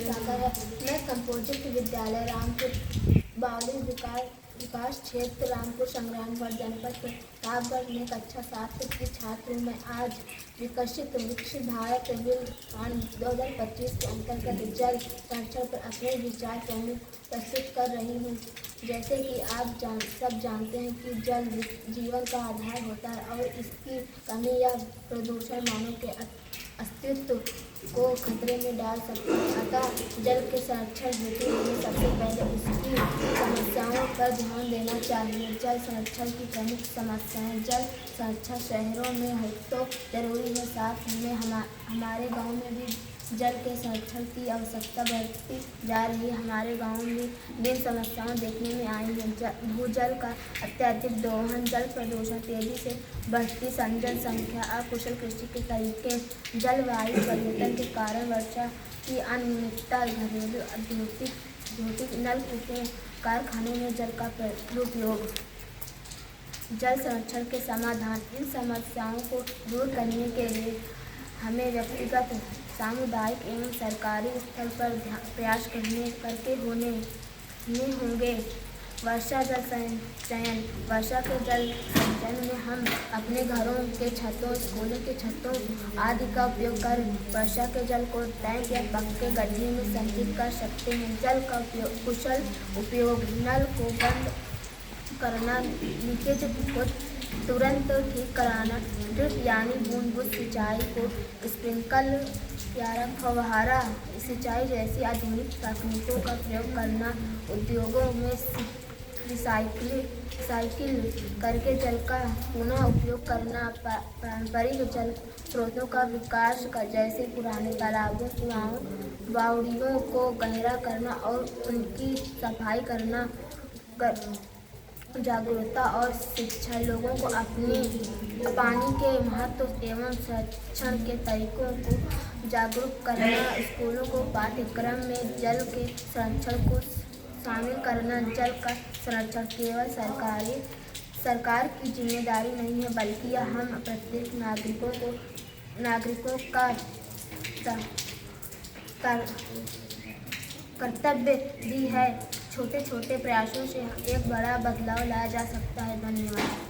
शाखा है। मैं कंपोजिट विद्यालय रामपुर बावली विकास क्षेत्र रामपुर संग्रामगढ़ जनपद प्रतापगढ़ में कक्षा 7 की छात्र हूँ। मैं आज विकसित विकसित भारत अभियान 2025 के अंतर्गत जल संरक्षण पर अपने विचार प्रस्तुत कर रही हूँ। जैसे कि आप सब जानते हैं कि जल जीवन का आधार होता है और इसकी कमी या प्रदूषण मानव के अस्तित्व को खतरे में डाल सकता है। अतः जल के संरक्षण हेतु हमें सबसे पहले इसकी समस्याओं पर ध्यान देना चाहिए। जल संरक्षण की प्रमुख समस्याएं। जल संरक्षण शहरों में है तो जरूरी है, साथ में हमारे गांव में भी जल के संरक्षण की आवश्यकता बढ़ती जा रही है। हमारे गांव में विभिन्न समस्याएं देखने में आई हैं। भूजल का अत्यधिक दोहन, जल प्रदूषण, तेजी से बढ़ती जनसंख्या, अकुशल कृषि के तरीके, जलवायु परिवर्तन के कारण वर्षा की अनियमितता, घरेलू औद्योगिक नलकूपों, कारखानों में जल का दुरुपयोग। जल संरक्षण के समाधान। इन समस्याओं को दूर करने के लिए हमें व्यक्तिगत, सामुदायिक एवं सरकारी स्तर पर प्रयास करके होंगे। वर्षा जल संचयन। वर्षा के जल संचयन में हम अपने घरों के छतों, स्कूलों के छतों आदि का उपयोग कर वर्षा के जल को टैंक या पक्के गड्ढे में संचित कर सकते हैं। जल का कुशल उपयोग। नल को बंद करना, लीकेज को तुरंत ठीक कराना, ड्रिप यानी बूंद-बूंद सिंचाई को स्प्रिंकल या फव्वारा सिंचाई जैसी आधुनिक तकनीकों का प्रयोग करना, उद्योगों में रिसाइकिल करके जल का पुनः उपयोग करना, पारंपरिक जल स्रोतों का विकास जैसे पुराने तालाबों, कुआओं, बावड़ियों को गहरा करना और उनकी सफाई करना, जागरूकता और शिक्षा। लोगों को अपने पानी के महत्व एवं संरक्षण के तरीकों को जागरूक करना, स्कूलों को पाठ्यक्रम में जल के संरक्षण को शामिल करना। जल का संरक्षण केवल सरकार की जिम्मेदारी नहीं है, बल्कि यह हम प्रत्येक नागरिकों का कर्तव्य भी है। छोटे छोटे प्रयासों से एक बड़ा बदलाव लाया जा सकता है। धन्यवाद।